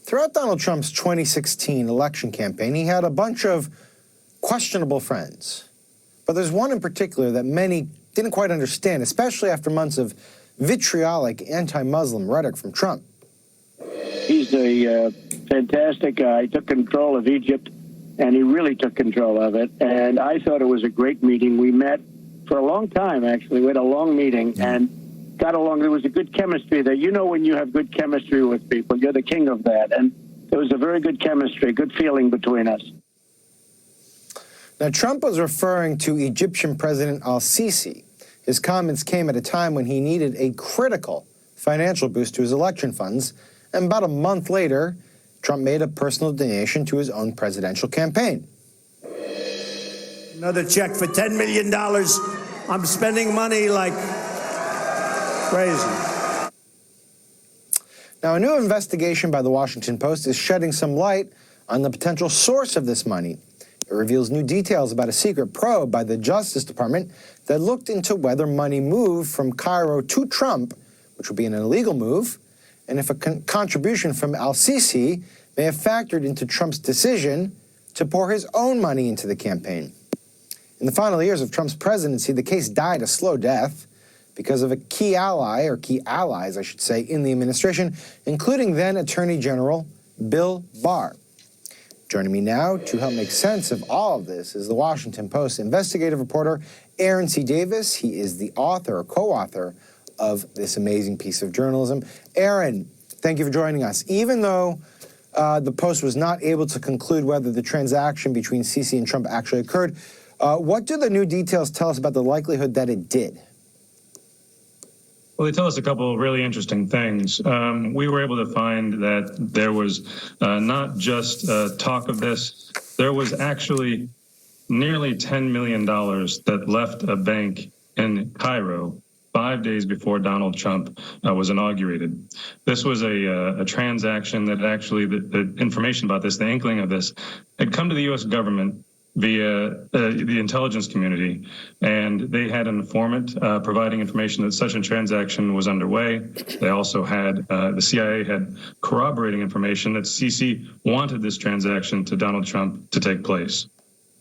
Throughout Donald Trump's 2016 election campaign, he had a bunch of questionable friends. But there's one in particular that many didn't quite understand, especially after months of vitriolic anti-Muslim rhetoric from Trump. He's a fantastic guy. He took control of Egypt, and he really took control of it. And I thought it was a great meeting. We met for a long time, actually. We had a long meeting and got along. There was a good chemistry there. You know, when you have good chemistry with people, you're the king of that. And there was a very good chemistry, good feeling between us. Now, Trump was referring to Egyptian President El-Asisi. His comments came at a time when he needed a critical financial boost to his election funds, and about a month later, Trump made a personal donation to his own presidential campaign. Another check for $10 million. I'm spending money like crazy. Now, a new investigation by the Washington Post is shedding some light on the potential source of this money. It reveals new details about a secret probe by the Justice Department that looked into whether money moved from Cairo to Trump, which would be an illegal move, and if a contribution from El-Asisi may have factored into Trump's decision to pour his own money into the campaign. In the final years of Trump's presidency, the case died a slow death because of a key ally, or key allies, I should say, in the administration, including then Attorney General Bill Barr. Joining me now to help make sense of all of this is the Washington Post investigative reporter Aaron C. Davis. He is the author or co-author of this amazing piece of journalism. Aaron, thank you for joining us. Even though the Post was not able to conclude whether the transaction between Sisi and Trump actually occurred, what do the new details tell us about the likelihood that it did? Well, they tell us a couple of really interesting things. We were able to find that there was not just talk of this, there was actually nearly $10 million that left a bank in Cairo 5 days before Donald Trump was inaugurated. This was a transaction that actually, the information about this, the inkling of this, had come to the U.S. government via the intelligence community, and they had an informant providing information that such a transaction was underway. They also had, the CIA had corroborating information that Sisi wanted this transaction to Donald Trump to take place.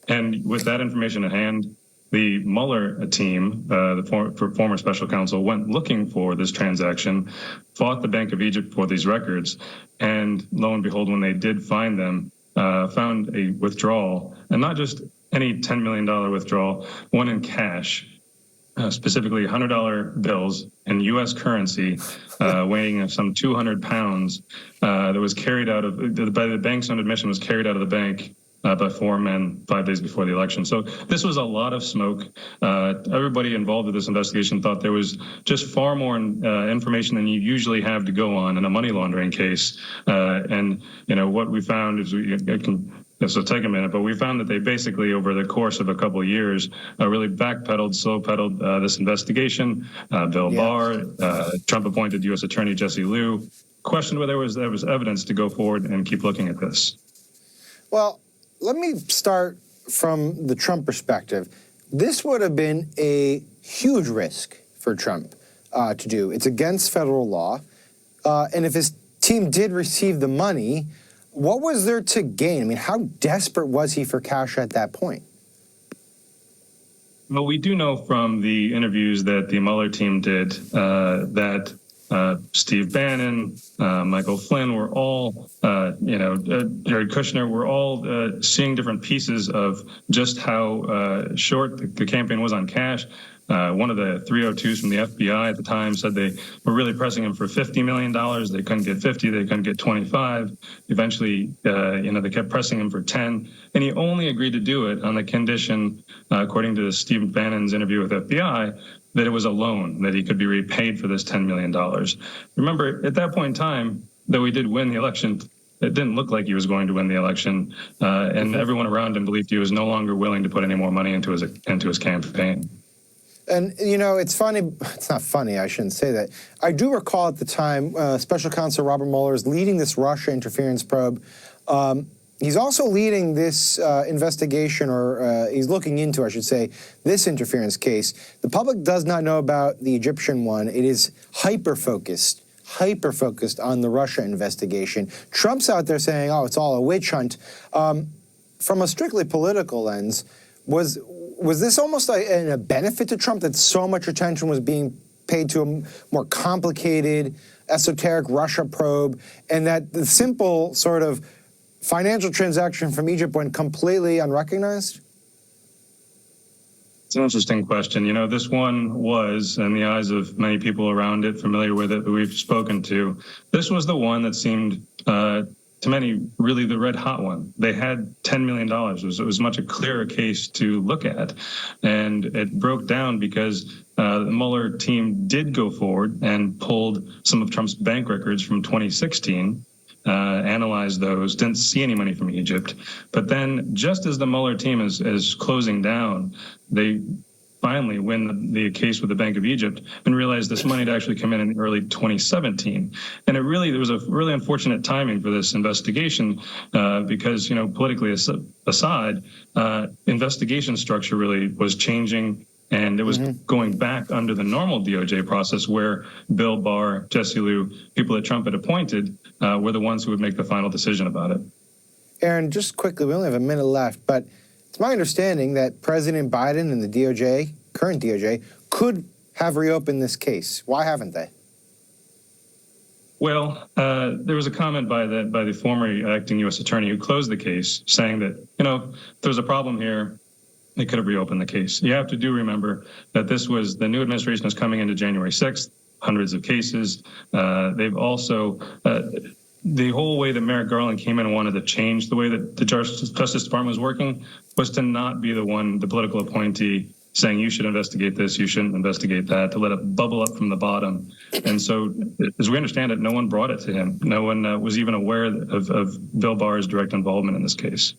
And with that information at hand, the Mueller team, the former special counsel, went looking for this transaction, fought the Bank of Egypt for these records, and lo and behold, when they did find them, found a withdrawal, and not just any $10 million withdrawal, one in cash, specifically $100 bills in U.S. currency, weighing some 200 pounds, that was carried out of, by the bank's own admission, was carried out of the bank by 4 men 5 days before the election. So this was a lot of smoke. Everybody involved with this investigation thought there was just far more information than you usually have to go on in a money laundering case. And you know what we found is, this will take a minute, but we found that they basically, over the course of a couple of years, really backpedaled, slow-pedaled this investigation. Bill Barr, Trump-appointed U.S. Attorney Jesse Liu, questioned whether there was evidence to go forward and keep looking at this. Well, let me start from the Trump perspective. This would have been a huge risk for Trump to do. It's against federal law. And if his team did receive the money, what was there to gain? I mean, how desperate was he for cash at that point? Well, we do know from the interviews that the Mueller team did that Steve Bannon, Michael Flynn were all, Jared Kushner, were all seeing different pieces of just how short the campaign was on cash. One of the 302s from the FBI at the time said they were really pressing him for $50 million. They couldn't get 50, they couldn't get 25. Eventually, they kept pressing him for 10, and he only agreed to do it on the condition, according to Steve Bannon's interview with FBI, that it was a loan, that he could be repaid for this $10 million. Remember, at that point in time, though he did win the election, it didn't look like he was going to win the election, and everyone around him believed he was no longer willing to put any more money into his campaign. And, it's funny. It's not funny. I shouldn't say that. I do recall at the time, Special Counsel Robert Mueller is leading this Russia interference probe. He's also leading this investigation, or he's looking into, I should say, this interference case. The public does not know about the Egyptian one. It is hyper-focused hyper-focused on the Russia investigation. Trump's out there saying, oh, it's all a witch hunt. From a strictly political lens, was this almost a benefit to Trump that so much attention was being paid to a more complicated, esoteric Russia probe, and that the simple sort of financial transaction from Egypt went completely unrecognized? It's an interesting question. You know, this one was, in the eyes of many people around it, familiar with it, that we've spoken to, this was the one that seemed, to many, really the red hot one. They had $10 million. It was much a clearer case to look at. And it broke down because the Mueller team did go forward and pulled some of Trump's bank records from 2016, analyzed those, didn't see any money from Egypt. But then just as the Mueller team is closing down, they finally win the case with the Bank of Egypt and realized this money had actually come in early 2017. And there was a really unfortunate timing for this investigation because, you know, politically aside, investigation structure really was changing. And it was going back under the normal DOJ process where Bill Barr, Jesse Liu, people that Trump had appointed were the ones who would make the final decision about it. Aaron, just quickly, we only have a minute left, but it's my understanding that President Biden and the DOJ, current DOJ, could have reopened this case. Why haven't they? Well, there was a comment by the former acting U.S. attorney who closed the case saying that, you know, if there's a problem here, they could have reopened the case. You have to remember that the new administration is coming into January 6th, hundreds of cases. They've also, the whole way that Merrick Garland came in and wanted to change the way that the Justice Department was working was to not be the political appointee saying you should investigate this, you shouldn't investigate that, to let it bubble up from the bottom. And so, as we understand it, no one brought it to him. No one was even aware of Bill Barr's direct involvement in this case.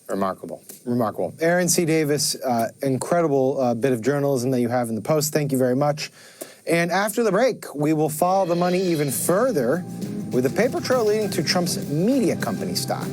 Remarkable, remarkable. Aaron C. Davis, incredible bit of journalism that you have in the Post. Thank you very much. And after the break, we will follow the money even further with a paper trail leading to Trump's media company stock.